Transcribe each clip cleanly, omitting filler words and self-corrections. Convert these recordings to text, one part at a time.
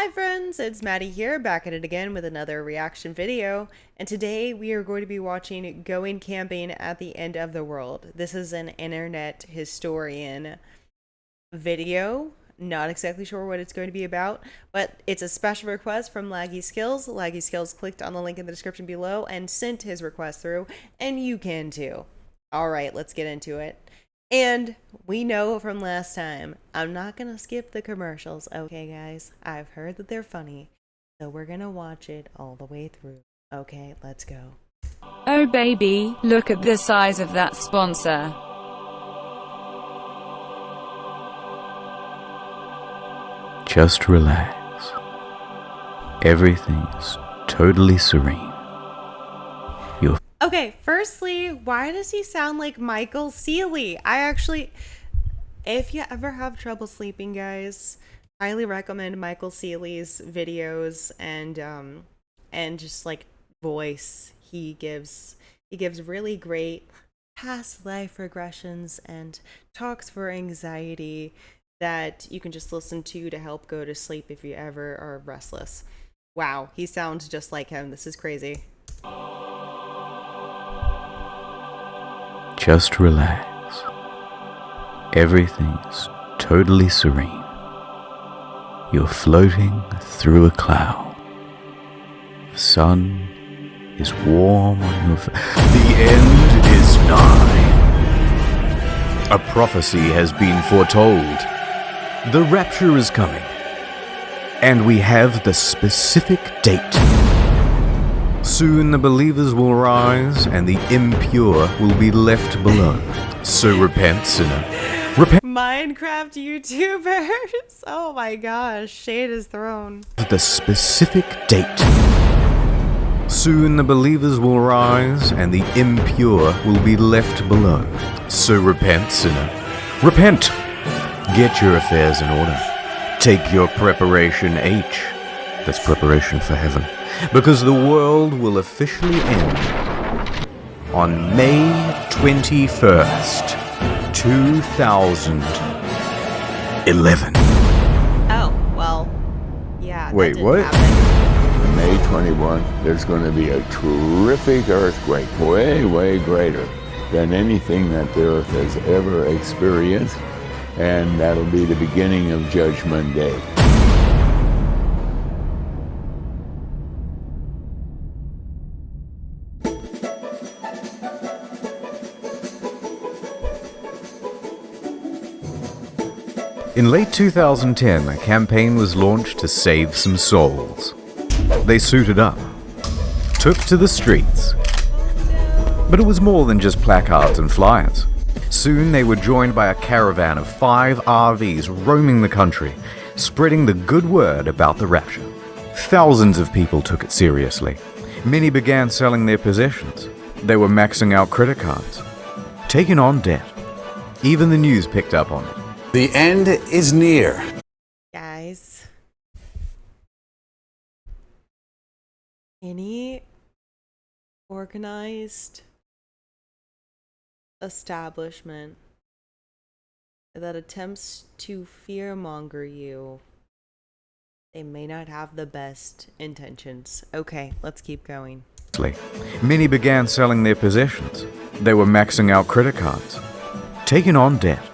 Hi friends, it's Maddie here, back at it again with another reaction video, and today we are going to be watching Going Camping at the End of the World. This is an internet historian video, not exactly sure what it's going to be about, but it's a special request from Laggy Skills. Laggy Skills clicked on the link in the description below and sent his request through, and you can too. Alright, let's get into it. And we know from last time, I'm not going to skip the commercials, okay guys? I've heard that they're funny, so we're going to watch it all the way through. Okay, let's go. Oh baby, look at the size of that sponsor. Just relax. Everything's totally serene. Okay, firstly, why does he sound like Michael Seeley? If you ever have trouble sleeping, guys, highly recommend Michael Seeley's videos and just like voice he gives. He gives really great past life regressions and talks for anxiety that you can just listen to help go to sleep if you ever are restless. Wow, he sounds just like him. This is crazy. Just relax. Everything's totally serene. You're floating through a cloud. The sun is warm on your face. The end is nigh. A prophecy has been foretold. The rapture is coming. And we have the specific date. Soon the believers will rise, and the impure will be left below. So repent, sinner. Repent. Minecraft YouTubers. Oh my gosh, shade is thrown. The specific date. Soon the believers will rise, and the impure will be left below. So repent, sinner. Repent. Get your affairs in order. Take your preparation H. That's preparation for heaven. Because the world will officially end on May 21st, 2011. Oh, well, yeah. Wait, what? May 21, there's going to be a terrific earthquake, way, way greater than anything that the earth has ever experienced, and that'll be the beginning of Judgment Day. In late 2010, a campaign was launched to save some souls. They suited up, took to the streets. But it was more than just placards and flyers. Soon they were joined by a caravan of 5 RVs roaming the country, spreading the good word about the rapture. Thousands of people took it seriously. Many began selling their possessions. They were maxing out credit cards, taking on debt. Even the news picked up on it. The end is near. Guys, any organized establishment that attempts to fearmonger you, they may not have the best intentions. Okay, let's keep going. Many began selling their possessions. They were maxing out credit cards, taking on debt.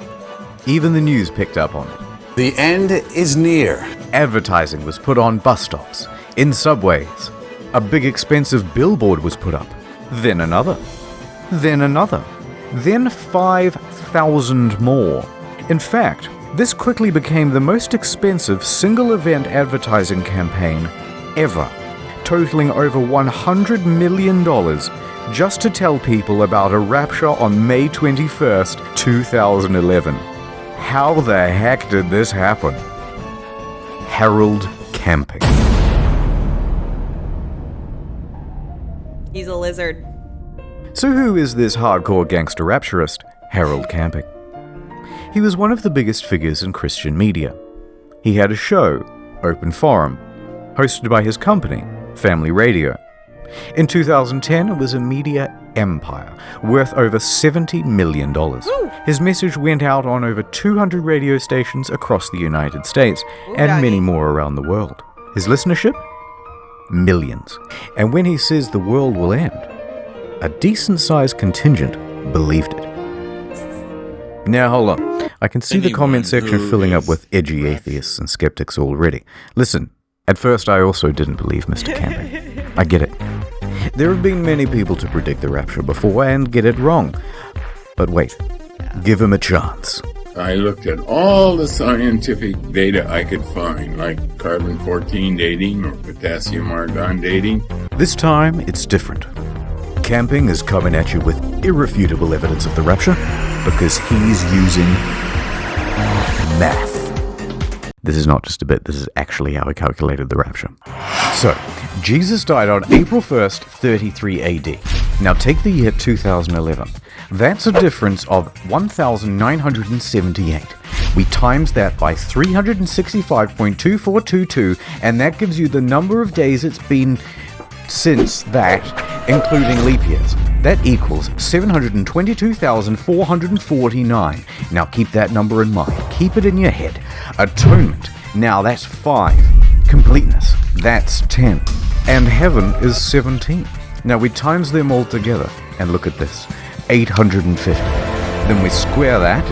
Even the news picked up on it. The end is near. Advertising was put on bus stops, in subways. A big expensive billboard was put up. Then another. Then another. Then 5,000 more. In fact, this quickly became the most expensive single-event advertising campaign ever, totaling over $100 million just to tell people about a rapture on May 21st, 2011. How the heck did this happen? Harold Camping. He's a lizard. So who is this hardcore gangster rapturist, Harold Camping? He was one of the biggest figures in Christian media. He had a show, Open Forum, hosted by his company, Family Radio. In 2010, it was a media empire, worth over $70 million. His message went out on over 200 radio stations across the United States, and many more around the world. His listenership? Millions. And when he says the world will end, a decent-sized contingent believed it. Now hold on. I can see the comment section filling up with edgy atheists and skeptics already. Listen, at first I also didn't believe Mr. Camping. I get it. There have been many people to predict the rapture before and get it wrong. But wait, give him a chance. I looked at all the scientific data I could find, like carbon-14 dating or potassium-argon dating. This time, it's different. Camping is coming at you with irrefutable evidence of the rapture because he's using math. This is not just a bit, this is actually how he calculated the rapture. So, Jesus died on April 1st, 33 AD. Now take the year 2011. That's a difference of 1,978. We times that by 365.2422, and that gives you the number of days it's been since that, including leap years. That equals 722,449. Now keep that number in mind. Keep it in your head. Atonement. Now that's 5. Completeness. That's 10. And heaven is 17. Now we times them all together. And look at this. 850. Then we square that.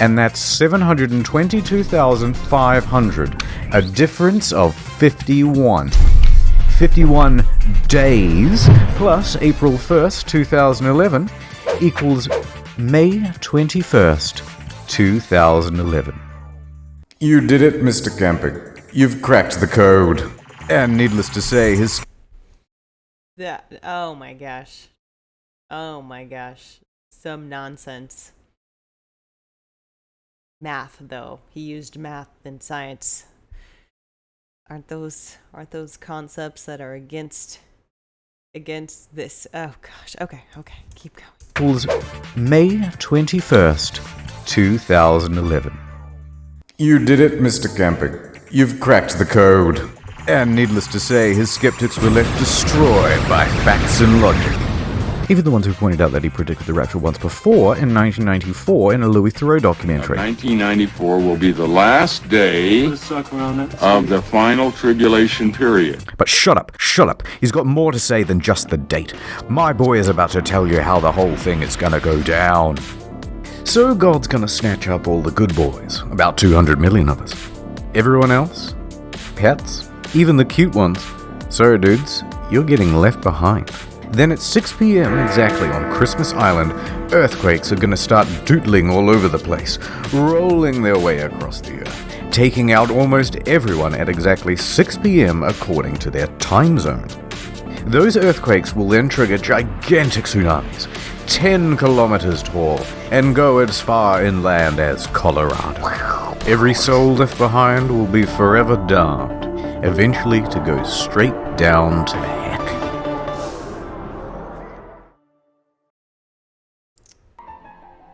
And that's 722,500. A difference of 51. 51 days plus April 1st, 2011 equals May 21st, 2011. You did it, Mr. Camping. You've cracked the code. And needless to say, his... Oh my gosh. Oh my gosh. Some nonsense. Math, though. He used math and science. Aren't those concepts that are against this? Oh gosh. Okay. Keep going. Equals May 21st, 2011. You did it, Mr. Camping. You've cracked the code. And needless to say, his skeptics were left destroyed by facts and logic. Even the ones who pointed out that he predicted the rapture once before in 1994 in a Louis Theroux documentary. 1994 will be the last day of the final tribulation period. But shut up. He's got more to say than just the date. My boy is about to tell you how the whole thing is gonna go down. So God's gonna snatch up all the good boys, about 200 million of us. Everyone else? Pets? Even the cute ones. So dudes, you're getting left behind. Then at 6 p.m. exactly on Christmas Island, earthquakes are gonna start doodling all over the place, rolling their way across the earth, taking out almost everyone at exactly 6 p.m. according to their time zone. Those earthquakes will then trigger gigantic tsunamis, 10 kilometers tall, and go as far inland as Colorado. Every soul left behind will be forever damned, eventually to go straight down to heck.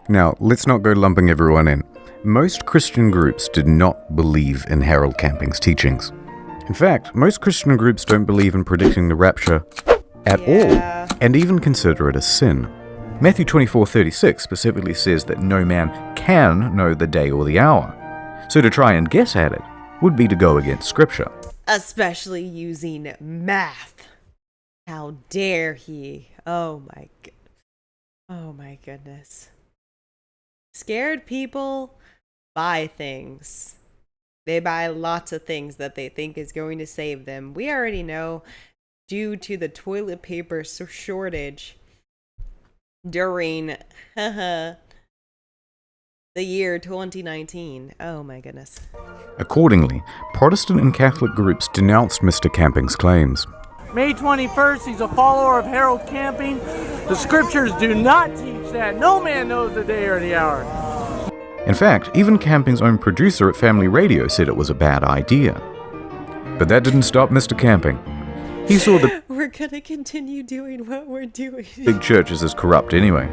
Now, let's not go lumping everyone in. Most Christian groups did not believe in Harold Camping's teachings. In fact, most Christian groups don't believe in predicting the rapture at all, and even consider it a sin. Matthew 24:36 specifically says that no man can know the day or the hour. So to try and guess at it would be to go against Scripture. Especially using math. How dare he? Oh my goodness. Scared people buy things. They buy lots of things that they think is going to save them. We already know, due to the toilet paper shortage during the year 2019. Oh my goodness. Accordingly, Protestant and Catholic groups denounced Mr. Camping's claims. May 21st, he's a follower of Harold Camping. The scriptures do not teach that. No man knows the day or the hour. In fact, even Camping's own producer at Family Radio said it was a bad idea. But that didn't stop Mr. Camping. He saw that we're gonna continue doing what we're doing. Big churches as corrupt anyway.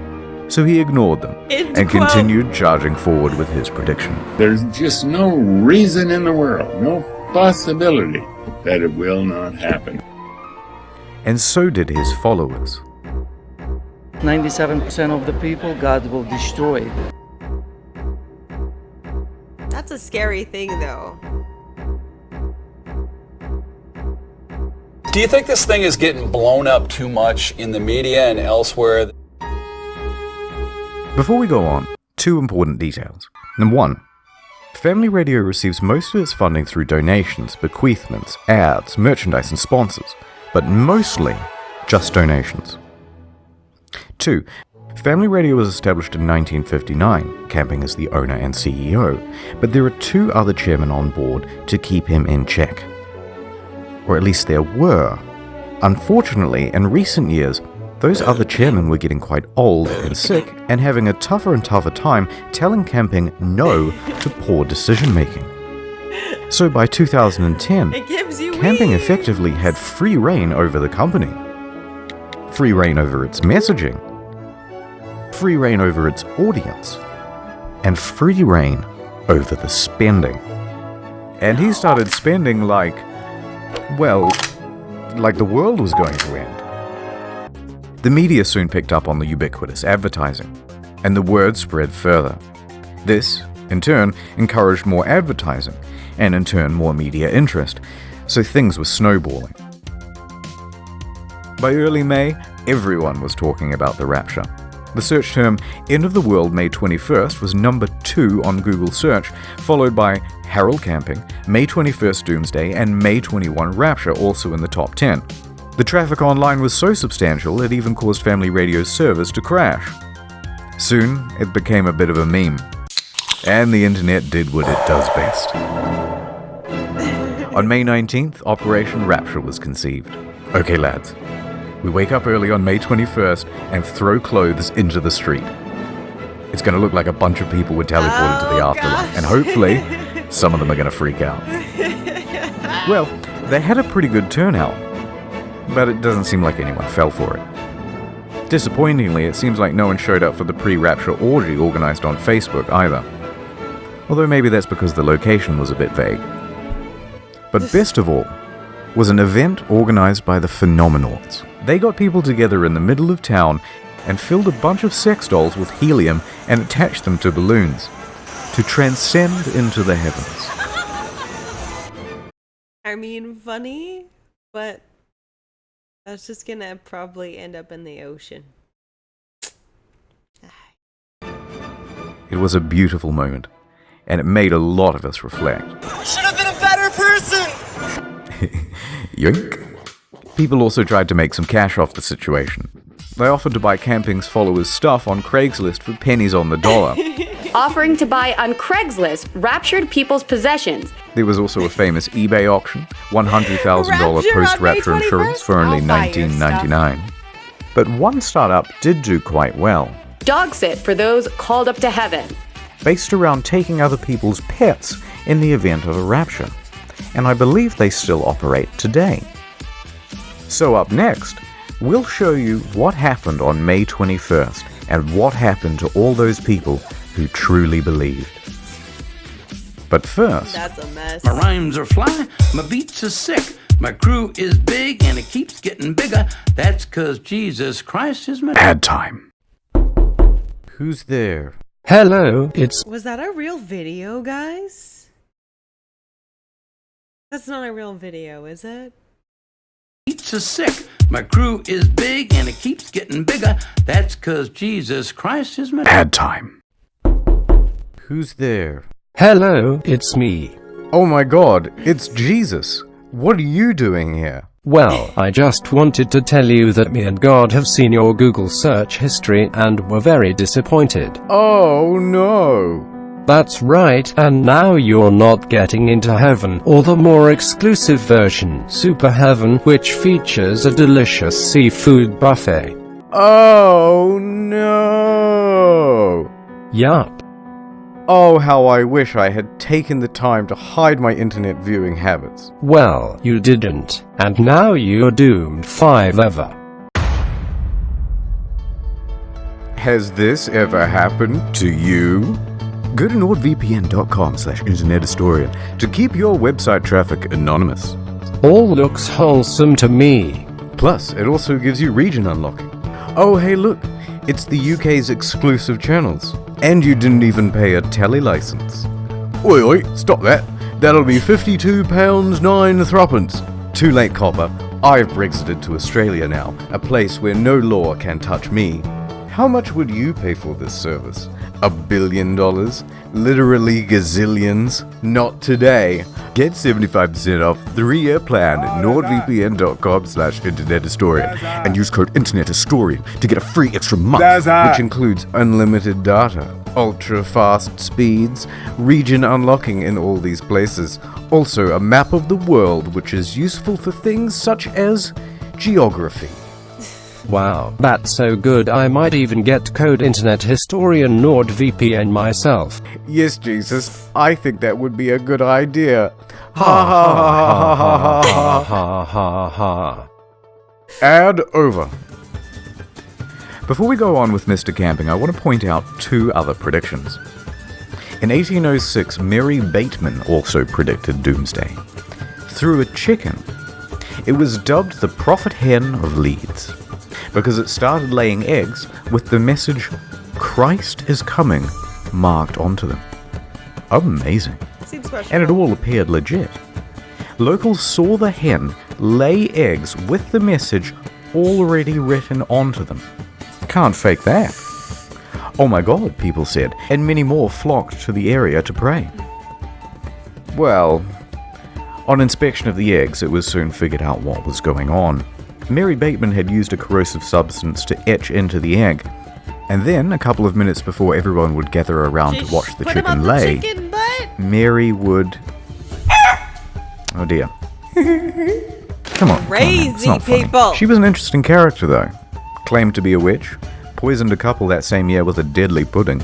So he ignored them and continued charging forward with his prediction. There's just no reason in the world, no possibility that it will not happen. And so did his followers. 97% of the people, God will destroy. That's a scary thing, though. Do you think this thing is getting blown up too much in the media and elsewhere? Before we go on, two important details. Number one, Family Radio receives most of its funding through donations, bequeathments, ads, merchandise, and sponsors, but mostly just donations. 2. Family Radio was established in 1959, Camping is the owner and CEO, but there are two other chairmen on board to keep him in check. Or at least there were. Unfortunately, in recent years, those other chairmen were getting quite old and sick and having a tougher and tougher time telling Camping no to poor decision-making. So by 2010, It gives you Camping wings. effectively had free reign over the company. Free reign over its messaging. Free reign over its audience. And free reign over the spending. And he started spending like the world was going to end. The media soon picked up on the ubiquitous advertising, and the word spread further. This, in turn, encouraged more advertising, and in turn more media interest, so things were snowballing. By early May, everyone was talking about the Rapture. The search term End of the World May 21st was number 2 on Google search, followed by Harold Camping, May 21st Doomsday, and May 21 Rapture also in the top 10. The traffic online was so substantial it even caused Family Radio's servers to crash. Soon, it became a bit of a meme. And the internet did what it does best. On May 19th, Operation Rapture was conceived. Okay lads, we wake up early on May 21st and throw clothes into the street. It's going to look like a bunch of people were teleported to the afterlife, gosh. and hopefully, some of them are going to freak out. Well, they had a pretty good turnout, but it doesn't seem like anyone fell for it. Disappointingly, it seems like no one showed up for the pre-Rapture orgy organized on Facebook either. Although maybe that's because the location was a bit vague. But best of all was an event organized by the Phenomenauts. They got people together in the middle of town and filled a bunch of sex dolls with helium and attached them to balloons to transcend into the heavens. I mean, funny, but that's just gonna probably end up in the ocean. It was a beautiful moment, and it made a lot of us reflect. Should have been a better person! Yoink. People also tried to make some cash off the situation. They offered to buy Camping's followers' stuff on Craigslist for pennies on the dollar. Offering to buy on Craigslist raptured people's possessions. There was also a famous eBay auction, $100,000 Rapture post-Rapture on May insurance 21st? for only I'll buy your $19.99. But one startup did do quite well, Dog sit for those called up to heaven. based around taking other people's pets in the event of a rapture. And I believe they still operate today. So up next, we'll show you what happened on May 21st and what happened to all those people who truly believed. But first, That's a mess. My rhymes are fly, my beats are sick, my crew is big and it keeps getting bigger. That's 'cause Jesus Christ is my ad time. Who's there? Hello, it's Was that a real video, guys? That's not a real video, is it? beats are sick, my crew is big and it keeps getting bigger. That's 'cause Jesus Christ is my Ad time. Who's there? hello, it's me. Oh my god, it's Jesus. What are you doing here? Well, I just wanted to tell you that me and God have seen your Google search history and were very disappointed. Oh no. That's right, and now you're not getting into heaven, or the more exclusive version, Super Heaven, which features a delicious seafood buffet. Oh no. Yup. Oh, how I wish I had taken the time to hide my internet viewing habits. Well, you didn't, and now you're doomed forever. Has this ever happened to you? Go to nordvpn.com/internethistorian to keep your website traffic anonymous. All looks wholesome to me. Plus, it also gives you region unlocking. Oh, hey look, it's the UK's exclusive channels. And you didn't even pay a telly license. Oi, oi, stop that. That'll be £52.9. Too late, copper. I've Brexited to Australia now, a place where no law can touch me. How much would you pay for this service? $1 billion? Literally gazillions? Not today. Get 75% off 3-year plan at nordvpn.com/internethistorian and use code internethistorian to get a free extra month, which includes unlimited data, ultra fast speeds, region unlocking in all these places, also a map of the world which is useful for things such as geography. Wow, that's so good I might even get code internet historian NordVPN myself. Yes, Jesus, I think that would be a good idea. Ha ha ha ha ha ha ha ha. Ad over. Before we go on with Mr. Camping, I want to point out 2 other predictions. In 1806, Mary Bateman also predicted doomsday. Through a chicken. It was dubbed the Prophet Hen of Leeds, because it started laying eggs with the message, "Christ is coming," marked onto them. Amazing. Seems questionable. And it all appeared legit. Locals saw the hen lay eggs with the message already written onto them. Can't fake that. Oh my god, people said, and many more flocked to the area to pray. Well, on inspection of the eggs, it was soon figured out what was going on. Mary Bateman had used a corrosive substance to etch into the egg, and then, a couple of minutes before everyone would gather around to watch the chicken lay, Mary would... Oh dear. Come on. Crazy it's not funny. people. She was an interesting character, though. Claimed to be a witch, poisoned a couple that same year with a deadly pudding.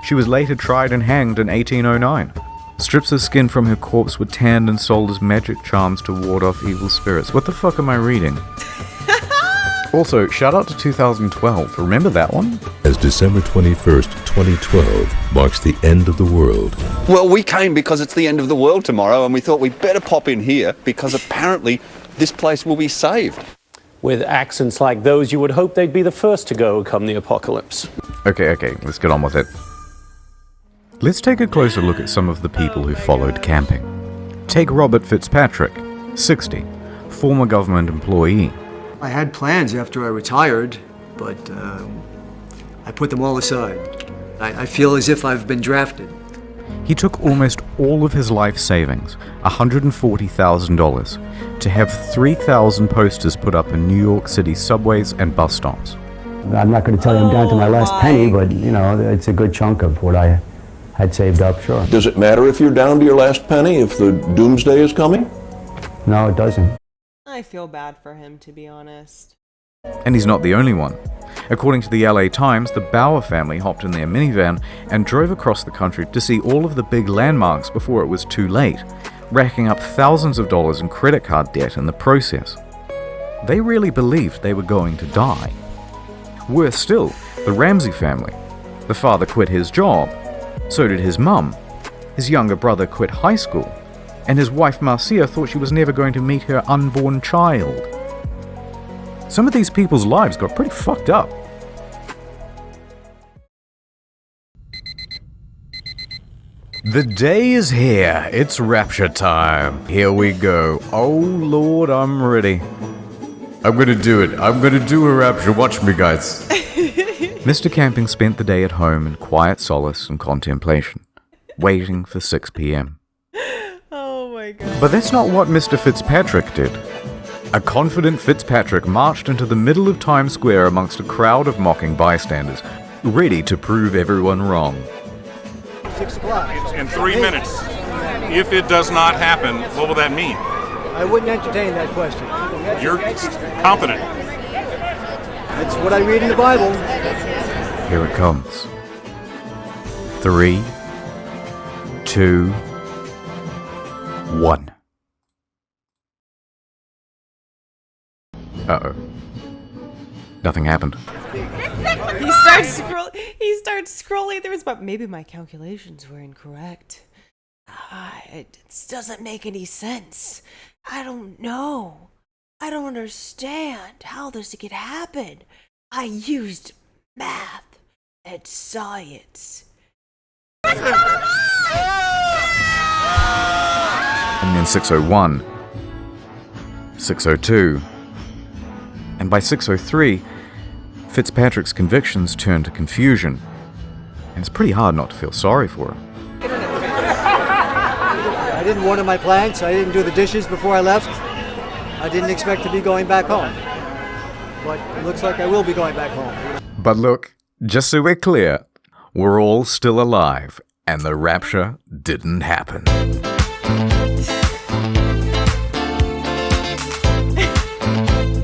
She was later tried and hanged in 1809. Strips of skin from her corpse were tanned and sold as magic charms to ward off evil spirits. What the fuck am I reading? Also, shout out to 2012. Remember that one? As December 21st, 2012 marks the end of the world. Well, we came because it's the end of the world tomorrow, and we thought we'd better pop in here because apparently this place will be saved. With accents like those, you would hope they'd be the first to go come the apocalypse. Okay, let's get on with it. Let's take a closer look at some of the people who followed camping. Take Robert Fitzpatrick, 60, former government employee. I had plans after I retired, but I put them all aside. I feel as if I've been drafted. He took almost all of his life savings, $140,000, to have 3,000 posters put up in New York City subways and bus stops. I'm not going to tell you I'm down to my last penny, but, you know, it's a good chunk of what I had saved up, sure. Does it matter if you're down to your last penny if the doomsday is coming? No, it doesn't. I feel bad for him, to be honest. And he's not the only one. According to the LA Times, the Bauer family hopped in their minivan and drove across the country to see all of the big landmarks before it was too late, racking up thousands of dollars in credit card debt in the process. They really believed they were going to die. Worse still, the Ramsey family. The father quit his job. So did his mum. His younger brother quit high school. And his wife Marcia thought she was never going to meet her unborn child. Some of these people's lives got pretty fucked up. The day is here. It's Rapture time. Here we go. Oh Lord, I'm ready. I'm gonna do it. I'm gonna do a rapture. Watch me, guys. Mr. Camping spent the day at home in quiet solace and contemplation, waiting for 6 p.m. Oh my god. But that's not what Mr. Fitzpatrick did. A confident Fitzpatrick marched into the middle of Times Square amongst a crowd of mocking bystanders, ready to prove everyone wrong. 6 o'clock. In 3 minutes. If it does not happen, what will that mean? I wouldn't entertain that question. You're confident. That's what I read in the Bible. Here it comes. 3, 2, 1. Uh-oh. Nothing happened. He starts scrolling through his, but maybe my calculations were incorrect. It doesn't make any sense. I don't know. I don't understand how this could happen. I used math and science. And then 601. 6:02. And by 6:03, Fitzpatrick's convictions turned to confusion. And it's pretty hard not to feel sorry for him. I didn't water my plants. I didn't do the dishes before I left. I didn't expect to be going back home. But it looks like I will be going back home. But look, just so we're clear, we're all still alive, and the rapture didn't happen.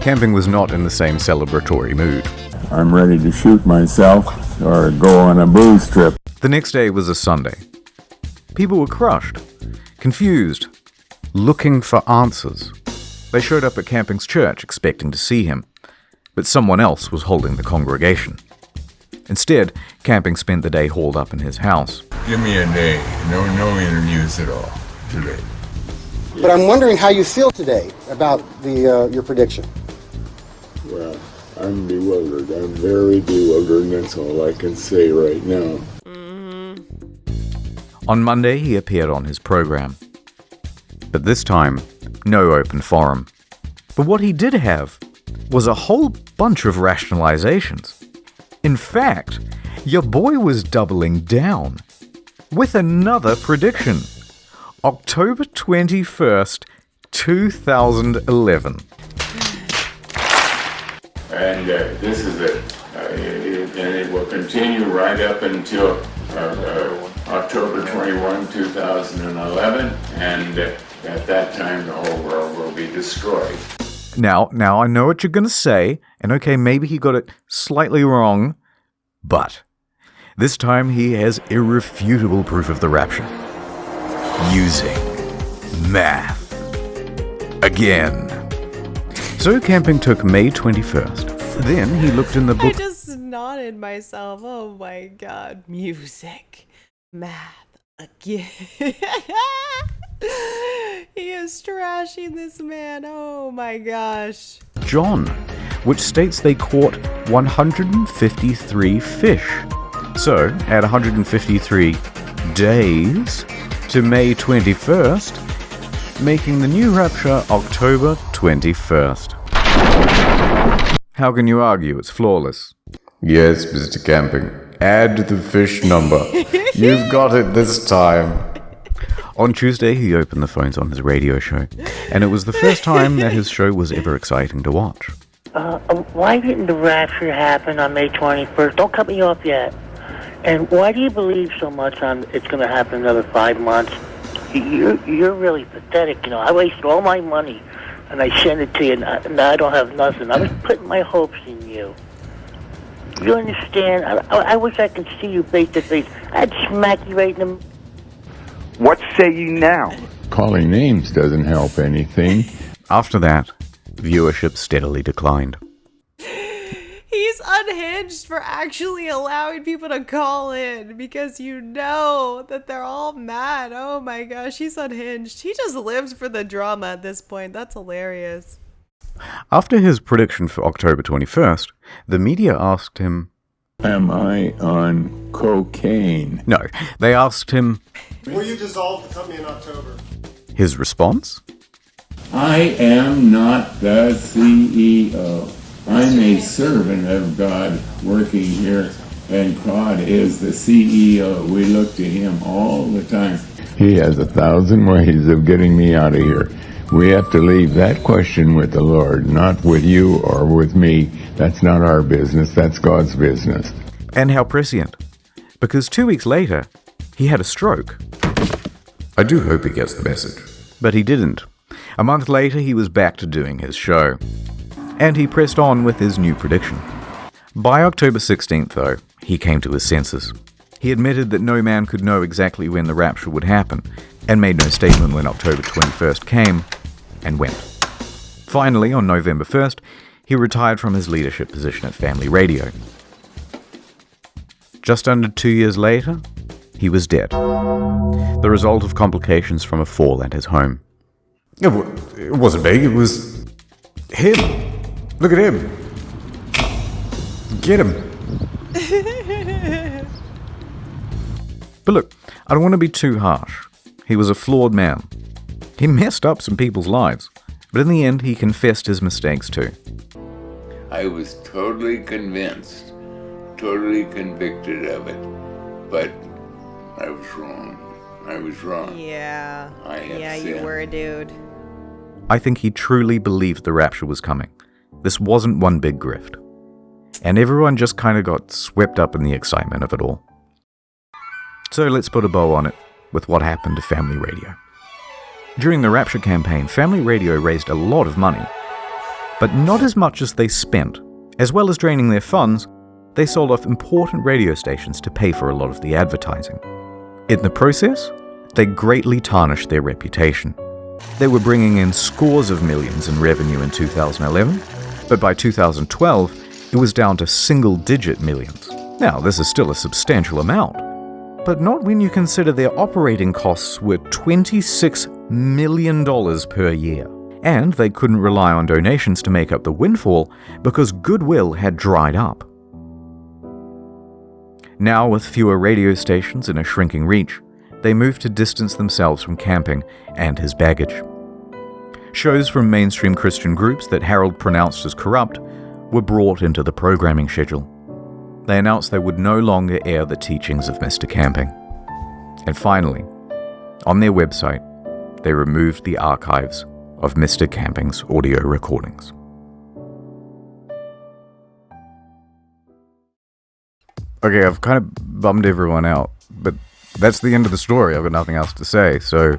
Camping was not in the same celebratory mood. I'm ready to shoot myself or go on a booze trip. The next day was a Sunday. People were crushed, confused, looking for answers. They showed up at Camping's church expecting to see him, but someone else was holding the congregation. Instead, Camping spent the day holed up in his house. Give me a day. No interviews at all today. But I'm wondering how you feel today about your prediction. Well, I'm bewildered. I'm very bewildered, and that's all I can say right now. On Monday, he appeared on his program. But this time, no open forum. But what he did have was a whole bunch of rationalizations. In fact, your boy was doubling down with another prediction. October 21st, 2011. And this is it. And it will continue right up until October 21, 2011. And at that time, the whole world will be destroyed. Now, I know what you're going to say, and okay, maybe he got it slightly wrong, but this time he has irrefutable proof of the rapture. Using math. Again. So Camping took May 21st. Then he looked in the book. I just nodded myself. Oh my god. Music. Math. Again. He is trashing this man. Oh my gosh. John, which states they caught 153 fish. So, add 153 days to May 21st, making the new rapture October 21st. How can you argue it's flawless? Yes, Mr. Camping. Add the fish number. You've got it this time. On Tuesday, he opened the phones on his radio show, and it was the first time that his show was ever exciting to watch. Why didn't the rapture happen on May 21st? Don't cut me off yet. And why do you believe so much on it's going to happen another 5 months? You're really pathetic, you know. I wasted all my money, and I sent it to you, and now I don't have nothing. I was putting my hopes in you. You understand? I wish I could see you face to face. I'd smack you right in the... What say you now? Calling names doesn't help anything. After that, viewership steadily declined. He's unhinged for actually allowing people to call in because you know that they're all mad. Oh my gosh, he's unhinged. He just lives for the drama at this point. That's hilarious. After his prediction for October 21st, the media asked him, Am I on cocaine? No, they asked him, Will you dissolve the company in October? His response? I am not the CEO. I'm a servant of God working here, and God is the CEO. We look to him all the time. He has 1,000 ways of getting me out of here. We have to leave that question with the Lord, not with you or with me. That's not our business. That's God's business. And how prescient. Because 2 weeks later, he had a stroke. I do hope he gets the message. But he didn't. A month later, he was back to doing his show. And he pressed on with his new prediction. By October 16th, though, he came to his senses. He admitted that no man could know exactly when the rapture would happen, and made no statement when October 21st came and went. Finally, on November 1st, he retired from his leadership position at Family Radio. Just under 2 years later, he was dead. The result of complications from a fall at his home. It wasn't me, it was him. Look at him. Get him. But look, I don't want to be too harsh. He was a flawed man. He messed up some people's lives. But in the end, he confessed his mistakes too. I was totally convinced, totally convicted of it, but I was wrong. I was wrong. Yeah. I have Yeah, sinned. you were, dude. I think he truly believed the rapture was coming. This wasn't one big grift. And everyone just kind of got swept up in the excitement of it all. So let's put a bow on it with what happened to Family Radio. During the Rapture campaign, Family Radio raised a lot of money, but not as much as they spent. As well as draining their funds, they sold off important radio stations to pay for a lot of the advertising. In the process, they greatly tarnished their reputation. They were bringing in scores of millions in revenue in 2011, but by 2012, it was down to single-digit millions. Now, this is still a substantial amount, but not when you consider their operating costs were $26 million per year. And they couldn't rely on donations to make up the windfall because goodwill had dried up. Now, with fewer radio stations and a shrinking reach, they moved to distance themselves from camping and his baggage. Shows from mainstream Christian groups that Harold pronounced as corrupt were brought into the programming schedule. They announced they would no longer air the teachings of Mr. Camping. And finally, on their website, they removed the archives of Mr. Camping's audio recordings. Okay, I've kind of bummed everyone out, but that's the end of the story. I've got nothing else to say, so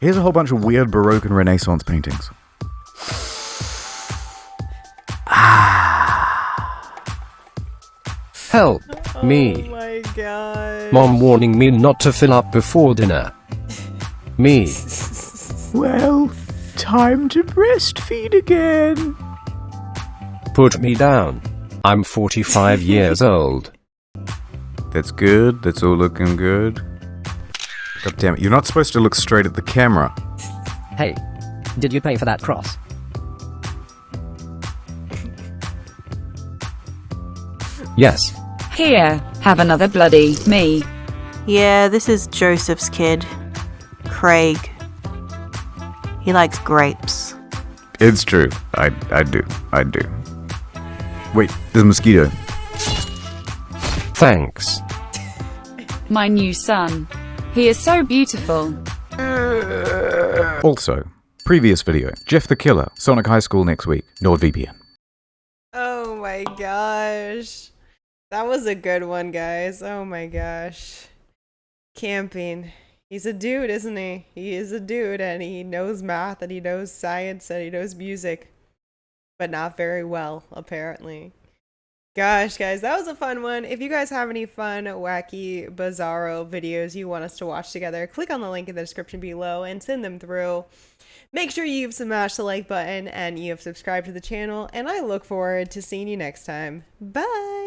here's a whole bunch of weird Baroque and Renaissance paintings. Help me. Oh my god. Mom warning me not to fill up before dinner. Me. Well, time to breastfeed again. Put me down. I'm 45 years old. That's good. That's all looking good. God damn it. You're not supposed to look straight at the camera. Hey, did you pay for that cross? Yes. Here, have another bloody me. Yeah, this is Joseph's kid, Craig. He likes grapes. It's true. I do. Wait, there's a mosquito. Thanks. My new son. He is so beautiful. Also, previous video, Jeff the Killer, Sonic High School next week, NordVPN. Oh my gosh. That was a good one, guys. Oh my gosh. Camping. He's a dude, isn't he? He is a dude, and he knows math, and he knows science, and he knows music. But not very well, apparently. Gosh, guys, that was a fun one. If you guys have any fun, wacky, bizarro videos you want us to watch together, click on the link in the description below and send them through. Make sure you've smashed the like button and you have subscribed to the channel, and I look forward to seeing you next time. Bye!